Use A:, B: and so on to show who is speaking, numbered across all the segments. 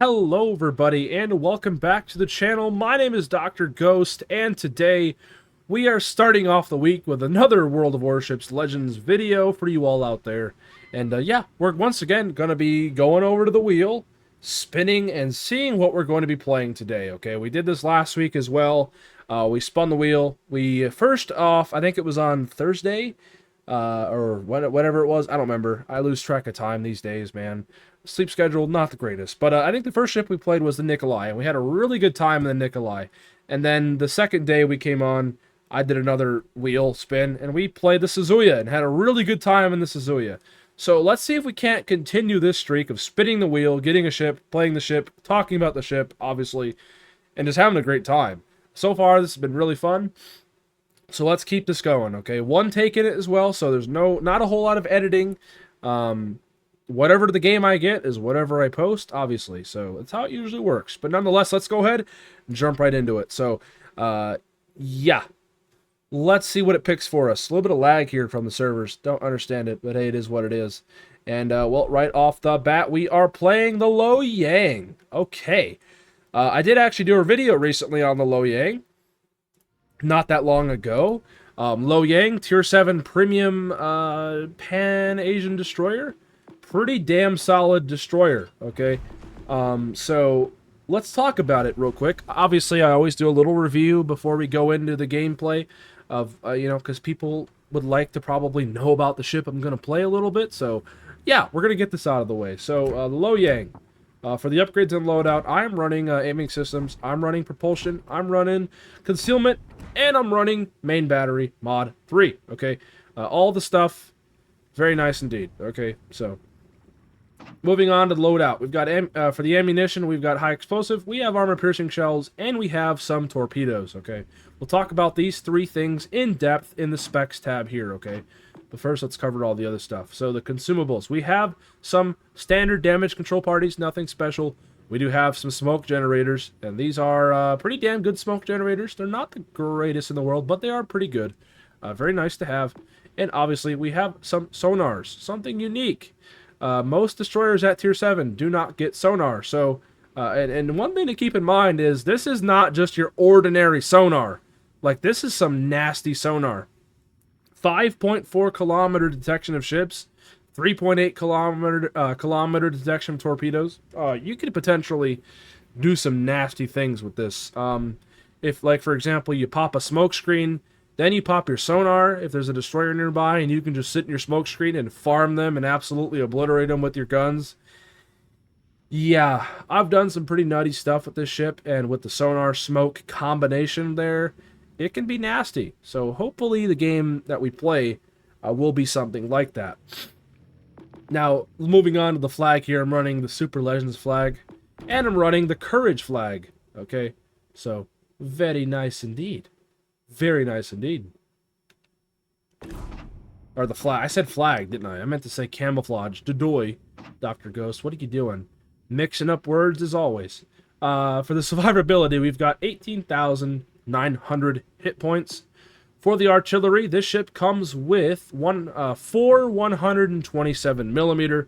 A: Hello everybody and welcome back to the channel. My name is Dr. Ghost and today we are starting off the week with another World of Warships Legends video for you all out there. And yeah, we're once again going to be going over to the wheel, spinning and seeing what we're going to be playing today, okay? We did this last week as well. We spun the wheel. We first off, I think it was on Thursday, or whatever it was. I don't remember. I lose track of time these days, man. Sleep schedule, not the greatest. But I think the first ship we played was the Nikolai, and we had a really good time in the Nikolai. And then the second day we came on, I did another wheel spin, and we played the Suzuya and had a really good time in the Suzuya. So let's see if we can't continue this streak of spinning the wheel, getting a ship, playing the ship, talking about the ship, obviously, and just having a great time. So far, this has been really fun. So let's keep this going, okay? One take in it as well, so there's not a whole lot of editing. Whatever the game I get is whatever I post, obviously. So that's how it usually works. But nonetheless, let's go ahead and jump right into it. So, yeah. Let's see what it picks for us. A little bit of lag here from the servers. Don't understand it, but hey, it is what it is. And, well, right off the bat, we are playing the LOYANG. Okay. I did actually do a video recently on the LOYANG. Not that long ago. LOYANG, Tier 7 Premium Pan-Asian Destroyer. Pretty damn solid destroyer, okay? So let's talk about it real quick. Obviously, I always do a little review before we go into the gameplay of, you know, because people would like to probably know about the ship I'm going to play a little bit. So, yeah, we're going to get this out of the way. So, the LOYANG. For the upgrades and loadout, I'm running aiming systems, I'm running propulsion, I'm running concealment, and I'm running main battery mod 3, okay? All the stuff, very nice indeed, okay? So, moving on to the loadout, we've got, for the ammunition, we've got high explosive, we have armor-piercing shells, and we have some torpedoes, okay? We'll talk about these three things in depth in the specs tab here, okay? But first, let's cover all the other stuff. So, the consumables. We have some standard damage control parties, nothing special. We do have some smoke generators, and these are pretty damn good smoke generators. They're not the greatest in the world, but they are pretty good. Very nice to have. And obviously, we have some sonars, something unique. Most destroyers at Tier 7 do not get sonar. So, and one thing to keep in mind is this is not just your ordinary sonar. Like, this is some nasty sonar. 5.4 kilometer detection of ships, 3.8 kilometer detection of torpedoes. You could potentially do some nasty things with this. If, like, for example, you pop a smoke screen, then you pop your sonar if there's a destroyer nearby, and you can just sit in your smoke screen and farm them and absolutely obliterate them with your guns. Yeah, I've done some pretty nutty stuff with this ship, and with the sonar smoke combination there, it can be nasty. So hopefully the game that we play will be something like that. Now, moving on to the flag here, I'm running the Super Legends flag, and I'm running the Courage flag. Okay, so very nice indeed. Very nice indeed. Or the flag. I said flag, didn't I? I meant to say camouflage. Dodoy, Dr. Ghost. What are you doing? Mixing up words as always. For the survivability, we've got 18,900 hit points. For the artillery, this ship comes with four 127mm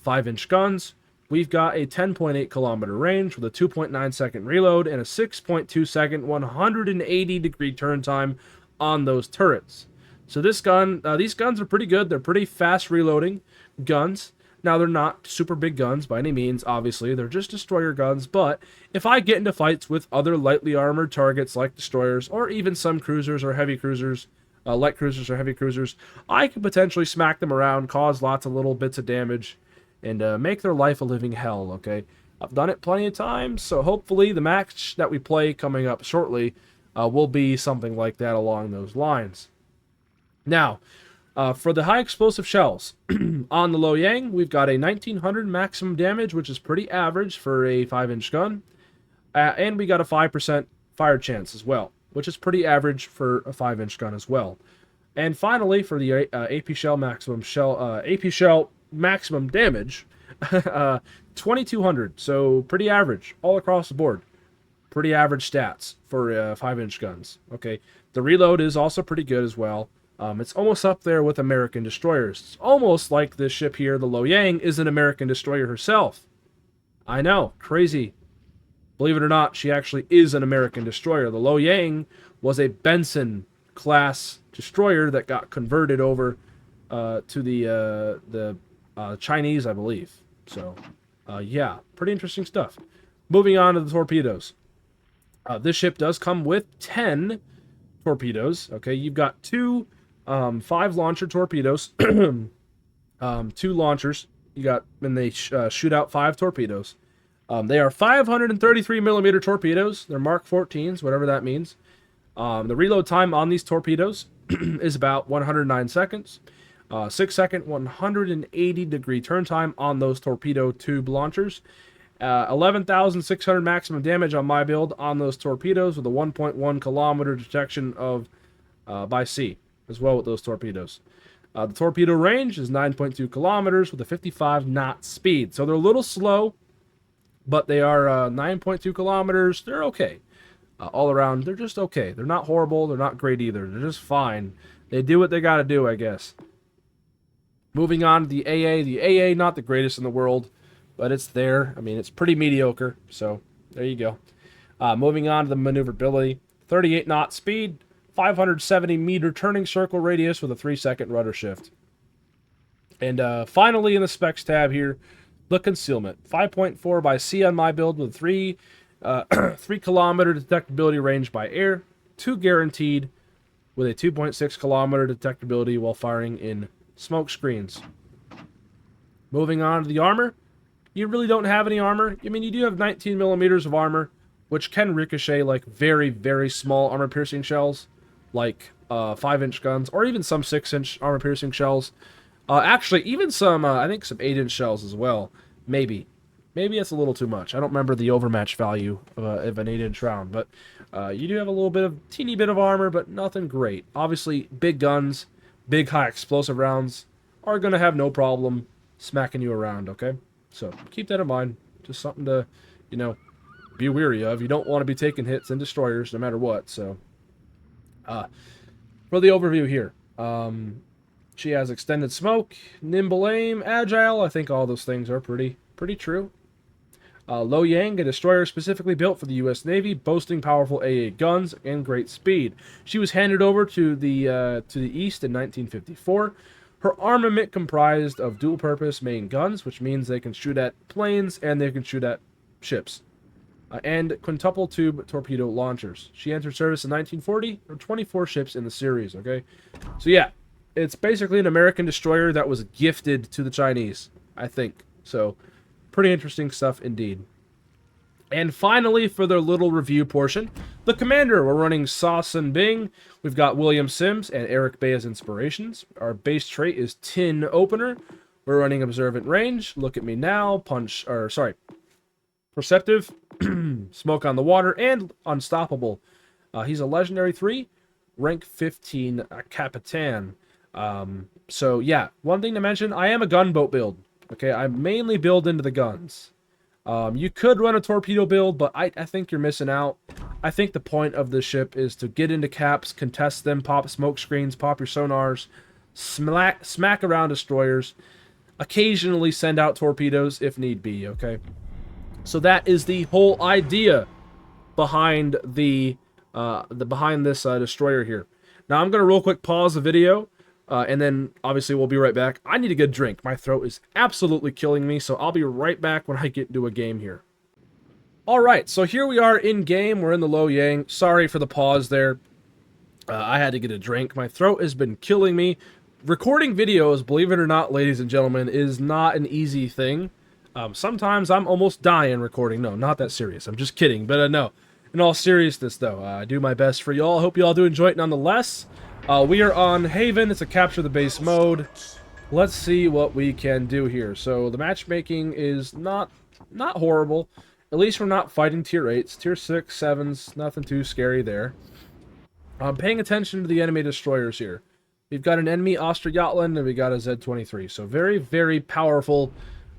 A: 5-inch guns. We've got a 10.8 kilometer range with a 2.9 second reload and a 6.2 second 180-degree turn time on those turrets. So these guns are pretty good. They're pretty fast reloading guns. Now, they're not super big guns by any means, obviously. They're just destroyer guns, but if I get into fights with other lightly armored targets like destroyers, or even some cruisers or heavy cruisers, light cruisers or heavy cruisers, I can potentially smack them around, cause lots of little bits of damage, and make their life a living hell, okay? I've done it plenty of times, so hopefully the match that we play coming up shortly will be something like that along those lines. Now, for the high explosive shells, on the LOYANG, we've got a 1900 maximum damage, which is pretty average for a 5-inch gun. And we got a 5% fire chance as well, which is pretty average for a 5-inch gun as well. And finally, for the AP shell maximum damage, 2200, so pretty average all across the board. Pretty average stats for 5-inch guns. Okay, the reload is also pretty good as well. It's almost up there with American destroyers. It's almost like this ship here, the LOYANG, is an American destroyer herself. I know, crazy. Believe it or not, she actually is an American destroyer. The Loyang was a Benson-class destroyer that got converted over to the Chinese, I believe. So, yeah, pretty interesting stuff. Moving on to the torpedoes. This ship does come with 10 torpedoes. Okay, you've got two 5-launcher torpedoes, 2 launchers. You got, and they shoot out 5 torpedoes. They are 533 millimeter torpedoes. They're Mark 14s, whatever that means. The reload time on these torpedoes is about 109 seconds. 6-second, 180-degree turn time on those torpedo tube launchers. 11,600 maximum damage on my build on those torpedoes with a 1.1 kilometer detection of by sea as well with those torpedoes. The torpedo range is 9.2 kilometers with a 55 knot speed. So they're a little slow, but they are 9.2 kilometers. They're okay. All around, they're just okay. They're not horrible. They're not great either. They're just fine. They do what they got to do, I guess. Moving on to the AA. The AA, not the greatest in the world, but it's there. I mean, it's pretty mediocre, so there you go. Moving on to the maneuverability. 38 knot speed, 570 meter turning circle radius with a 3-second rudder shift. And finally in the specs tab here, the concealment. 5.4 by sea on my build with 3 kilometer detectability range by air, 2 guaranteed with a 2.6 kilometer detectability while firing in smoke screens. Moving on to the armor. You really don't have any armor. I mean, you do have 19 millimeters of armor, which can ricochet like very, very small armor-piercing shells, like 5-inch guns, or even some 6-inch armor-piercing shells. Actually, even some, I think some 8-inch shells as well. Maybe. Maybe it's a little too much. I don't remember the overmatch value of an 8-inch round, but you do have a little bit of, teeny bit of armor, but nothing great. Obviously, big guns, big high explosive rounds are going to have no problem smacking you around, okay? So keep that in mind. Just something to, you know, be weary of. You don't want to be taking hits in destroyers no matter what. So for the overview here, she has extended smoke, nimble aim, agile. I think all those things are pretty true. Loyang, a destroyer specifically built for the U.S. Navy, boasting powerful AA guns and great speed. She was handed over to the East in 1954. Her armament comprised of dual-purpose main guns, which means they can shoot at planes and they can shoot at ships, and quintuple tube torpedo launchers. She entered service in 1940. There were 24 ships in the series. Okay, so yeah, it's basically an American destroyer that was gifted to the Chinese, I think. So pretty interesting stuff indeed. And finally, for their little review portion, the commander. We're running Sauce and Bing. We've got William Sims and Eric Bay as inspirations. Our base trait is Tin Opener. We're running Observant Range, Look at Me Now, Perceptive, Smoke on the Water, and Unstoppable. He's a Legendary 3, rank 15 Capitan. So yeah, one thing to mention, I am a gunboat build. Okay, I mainly build into the guns. You could run a torpedo build, but I think you're missing out. I think the point of this ship is to get into caps, contest them, pop smoke screens, pop your sonars, smack around destroyers, occasionally send out torpedoes if need be, okay? So that is the whole idea behind this destroyer here. Now I'm going to real quick pause the video. And then, obviously, we'll be right back. I need a good drink. My throat is absolutely killing me, so I'll be right back when I get into a game here. Alright, so here we are in game. We're in the Loyang. Sorry for the pause there. I had to get a drink. My throat has been killing me. Recording videos, believe it or not, ladies and gentlemen, is not an easy thing. Sometimes I'm almost dying recording. No, not that serious. I'm just kidding. But no, in all seriousness, though, I do my best for y'all. Hope you all do enjoy it nonetheless. We are on Haven. It's a capture the base mode. Let's see what we can do here. So the matchmaking is not horrible. At least we're not fighting tier 8s. Tier 6, 7s, nothing too scary there. I'm paying attention to the enemy destroyers here. We've got an enemy Osterjotland and we got a Z-23. So very, very powerful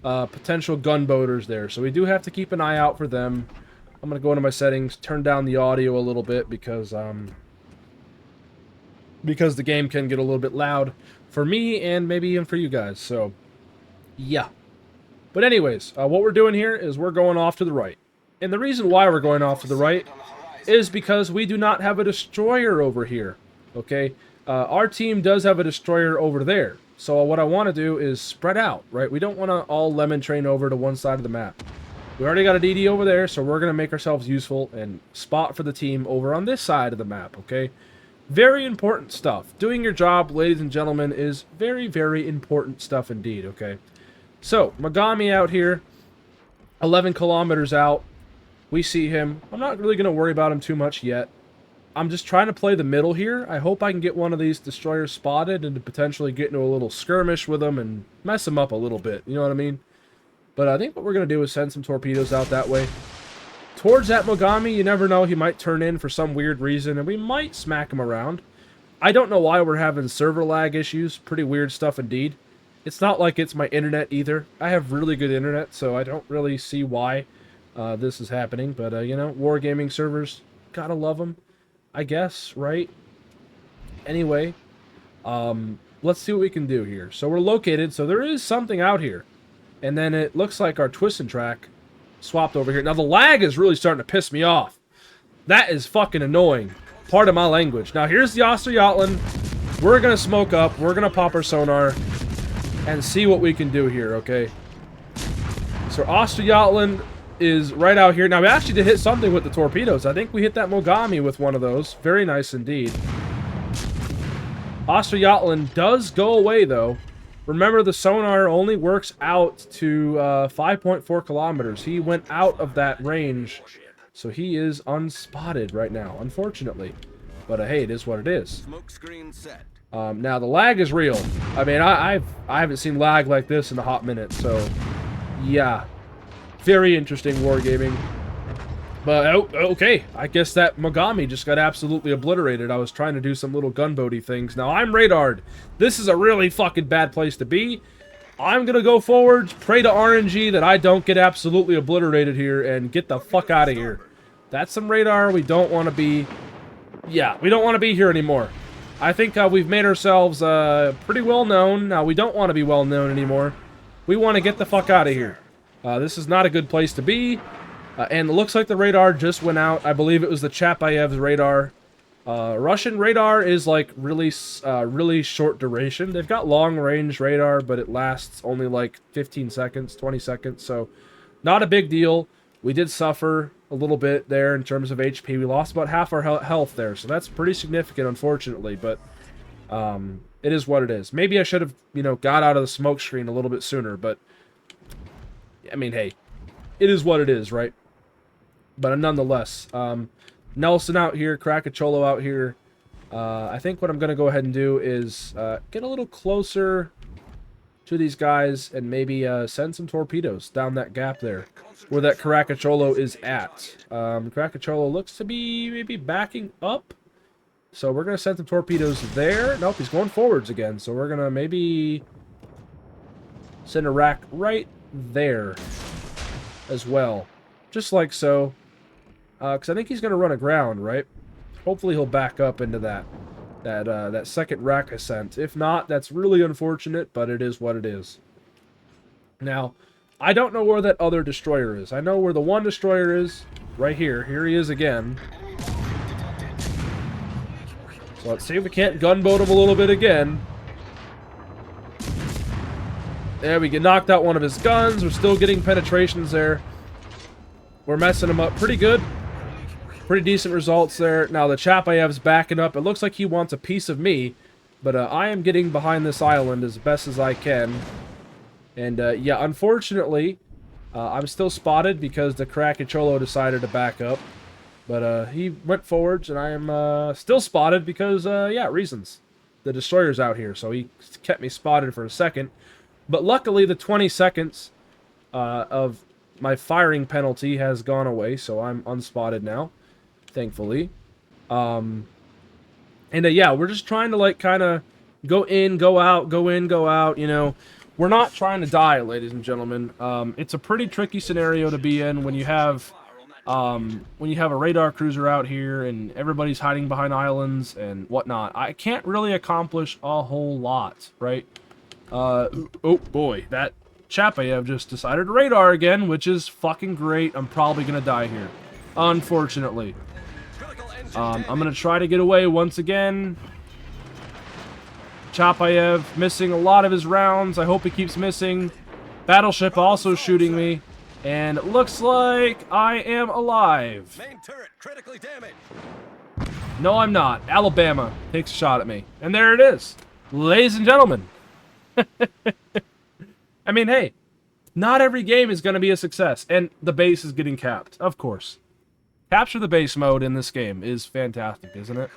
A: potential gunboaters there. So we do have to keep an eye out for them. I'm going to go into my settings, turn down the audio a little bit because the game can get a little bit loud for me and maybe even for you guys. So, yeah. But anyways, what we're doing here is we're going off to the right. And the reason why we're going off to the right is because we do not have a destroyer over here. Okay? Our team does have a destroyer over there. So what I want to do is spread out, right? We don't want to all lemon train over to one side of the map. We already got a DD over there, so we're going to make ourselves useful and spot for the team over on this side of the map, okay? Very important stuff. Doing your job, ladies and gentlemen, is very, very important stuff indeed, okay? So, Mogami out here, 11 kilometers out. We see him. I'm not really going to worry about him too much yet. I'm just trying to play the middle here. I hope I can get one of these destroyers spotted and to potentially get into a little skirmish with them and mess them up a little bit. You know what I mean? But I think what we're going to do is send some torpedoes out that way. Towards that Mogami, you never know. He might turn in for some weird reason, and we might smack him around. I don't know why we're having server lag issues. Pretty weird stuff indeed. It's not like it's my internet either. I have really good internet, so I don't really see why this is happening. But, you know, wargaming servers, gotta love them, I guess, right? Anyway, let's see what we can do here. So we're located, so there is something out here. And then it looks like our twist and track swapped over here. Now, the lag is really starting to piss me off. That is fucking annoying. Part of my language. Now, here's the Osterjotland. We're going to smoke up. We're going to pop our sonar and see what we can do here, okay? So, Osterjotland is right out here. Now, we actually did hit something with the torpedoes. I think we hit that Mogami with one of those. Very nice indeed. Osterjotland does go away, though. Remember, the sonar only works out to 5.4 kilometers. He went out of that range, so he is unspotted right now, unfortunately. But hey, it is what it is.
B: Smoke screen set.
A: Now, the lag is real. I mean, I haven't seen lag like this in a hot minute, so yeah. Very interesting wargaming. But, okay, I guess that Mogami just got absolutely obliterated. I was trying to do some little gunboaty things. Now, I'm radared. This is a really fucking bad place to be. I'm gonna go forward, pray to RNG that I don't get absolutely obliterated here, and get the fuck out of here. That's some radar we don't want to be... Yeah, we don't want to be here anymore. I think we've made ourselves pretty well known. Now, we don't want to be well known anymore. We want to get the fuck out of here. This is not a good place to be. And it looks like the radar just went out. I believe it was the Chapayev's radar. Russian radar is like really short duration. They've got long-range radar, but it lasts only like 15 seconds, 20 seconds. So not a big deal. We did suffer a little bit there in terms of HP. We lost about half our health there. So that's pretty significant, unfortunately. But it is what it is. Maybe I should have, you know, got out of the smoke screen a little bit sooner. But, I mean, hey, it is what it is, right? But nonetheless, Nelson out here, Krakacholo out here. I think what I'm going to go ahead and do is get a little closer to these guys and maybe send some torpedoes down that gap there where that Krakacholo is at. Krakacholo looks to be maybe backing up. So we're going to send some torpedoes there. Nope, he's going forwards again. So we're going to maybe send a rack right there as well. Just like so. Because I think he's going to run aground, right? Hopefully he'll back up into that second rack ascent. If not, that's really unfortunate, but it is what it is. Now, I don't know where that other destroyer is. I know where the one destroyer is. Right here. Here he is again. So let's see if we can't gunboat him a little bit again. There, we get knocked out one of his guns. We're still getting penetrations there. We're messing him up pretty good. Pretty decent results there. Now the Chapayev's backing up. It looks like he wants a piece of me. But I am getting behind this island as best as I can. And yeah, unfortunately, I'm still spotted because the Krakacholo decided to back up. But he went forwards and I am still spotted because, yeah, reasons. The destroyer's out here, so he kept me spotted for a second. But luckily, the 20 seconds of my firing penalty has gone away, so I'm unspotted now, thankfully. And yeah, we're just trying to, like, kind of go in, go out, go in, go out, you know. We're not trying to die, ladies and gentlemen. It's a pretty tricky scenario to be in when you have a radar cruiser out here and everybody's hiding behind islands and whatnot. I can't really accomplish a whole lot, right? Oh boy, that Chapayev just decided to radar again, which is fucking great. I'm probably going to die here, unfortunately. I'm going to try to get away once again. Chapayev missing a lot of his rounds. I hope he keeps missing. Battleship also shooting me. And it looks like I am alive.
B: Main turret critically damaged.
A: No, I'm not. Alabama takes a shot at me. And there it is. Ladies and gentlemen. I mean, hey, not every game is going to be a success. And the base is getting capped, of course. Capture the base mode in this game is fantastic, isn't it?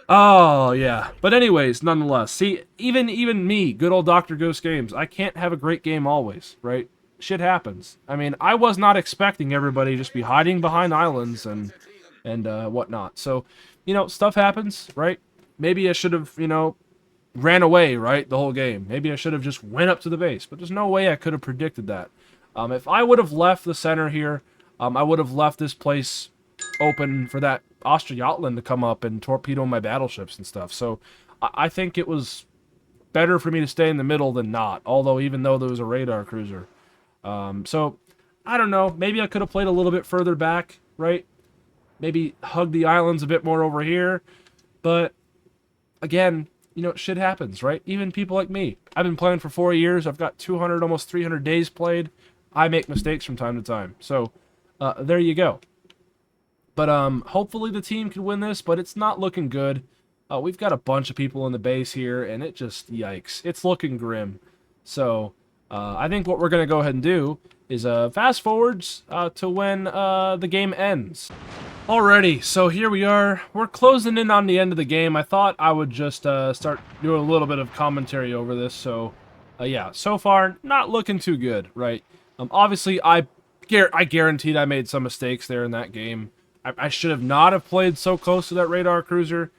A: Oh, yeah. But anyways, nonetheless, see, even me, good old Dr. Ghost Games, I can't have a great game always, right? Shit happens. I mean, I was not expecting everybody to just be hiding behind islands and whatnot. So, you know, stuff happens, right? Maybe I should have, you know, ran away, right, the whole game. Maybe I should have just went up to the base. But there's no way I could have predicted that. If I would have left the center here, I would have left this place open for that Australiatlan to come up and torpedo my battleships and stuff. So I think it was better for me to stay in the middle than not, although even though there was a radar cruiser. So I don't know, maybe I could have played a little bit further back, right? Maybe hug the islands a bit more over here. But again, you know, shit happens, right? Even people like me. I've been playing for 4 years. I've got 200, almost 300 days played. I make mistakes from time to time. So there you go. But hopefully the team can win this, but it's not looking good. We've got a bunch of people in the base here, and it just, yikes. It's looking grim. So I think what we're going to go ahead and do is fast forwards to when the game ends. Alrighty, so here we are. We're closing in on the end of the game. I thought I would just start doing a little bit of commentary over this. So yeah, so far, not looking too good, right? Obviously, I guaranteed I made some mistakes there in that game. I should have not have played so close to that radar cruiser.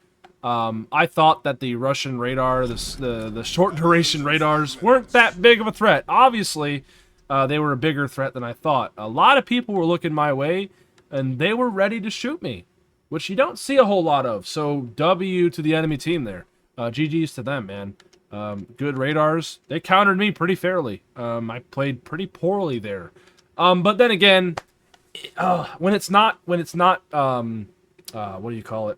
A: I thought that the Russian radar, the short duration radars, weren't that big of a threat. Obviously, they were a bigger threat than I thought. A lot of people were looking my way, and they were ready to shoot me, which you don't see a whole lot of. So W to the enemy team there. GG's to them, man. Good radars. They countered me pretty fairly. I played pretty poorly there. But then again, when it's not what do you call it?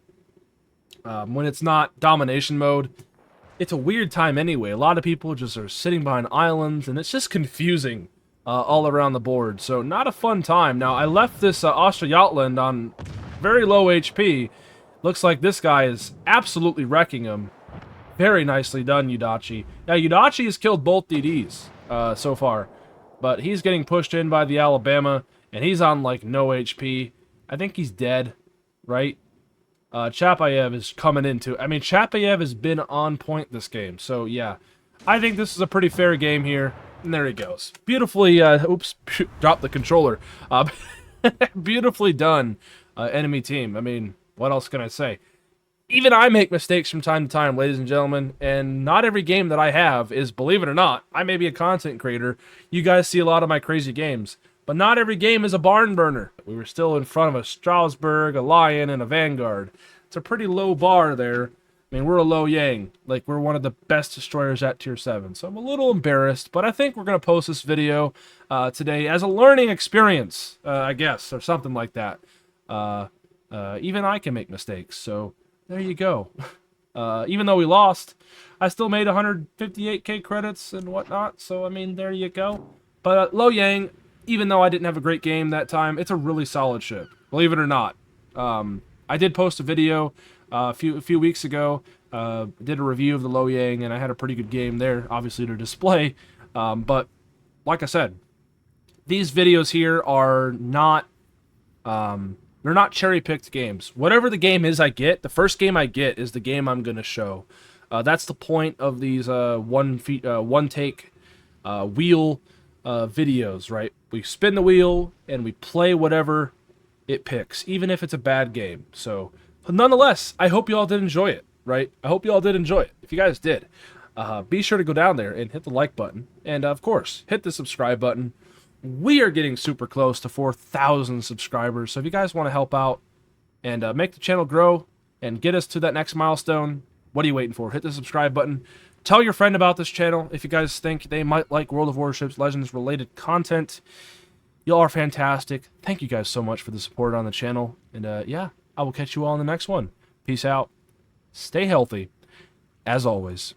A: When it's not domination mode, it's a weird time anyway. A lot of people just are sitting behind islands, and it's just confusing all around the board. So not a fun time. Now, I left this Australiatlan on very low HP. Looks like this guy is absolutely wrecking him. Very nicely done, Yudachi. Now, Yudachi has killed both DDs so far, but he's getting pushed in by the Alabama, and he's on, like, no HP. I think he's dead, right? Chapayev is coming into... I mean, Chapayev has been on point this game, so, yeah. I think this is a pretty fair game here, and there he goes. Beautifully, oops, dropped the controller. Beautifully done, enemy team. I mean, what else can I say? Even I make mistakes from time to time, ladies and gentlemen, and not every game that I have is, believe it or not, I may be a content creator. You guys see a lot of my crazy games, but not every game is a barn burner. We were still in front of a Strasbourg, a Lion, and a Vanguard. It's a pretty low bar there. I mean, we're a LOYANG. Like, we're one of the best destroyers at Tier 7, so I'm a little embarrassed, but I think we're going to post this video today as a learning experience, I guess, or something like that. Even I can make mistakes, so... there you go. Even though we lost, I still made 158k credits and whatnot. So, I mean, there you go. But LOYANG, even though I didn't have a great game that time, it's a really solid ship. Believe it or not. I did post a video a few weeks ago. Did a review of the LOYANG, and I had a pretty good game there, obviously, to display. But, like I said, these videos here are not... they're not cherry-picked games. Whatever the game is I get, the first game I get is the game I'm going to show. That's the point of these one-take wheel videos, right? We spin the wheel, and we play whatever it picks, even if it's a bad game. So, but nonetheless, I hope you all did enjoy it, right? I hope you all did enjoy it. If you guys did, be sure to go down there and hit the like button. And, of course, hit the subscribe button. We are getting super close to 4,000 subscribers, so if you guys want to help out and make the channel grow and get us to that next milestone, what are you waiting for? Hit the subscribe button. Tell your friend about this channel if you guys think they might like World of Warships Legends related content. Y'all are fantastic. Thank you guys so much for the support on the channel. And yeah, I will catch you all in the next one. Peace out. Stay healthy, as always.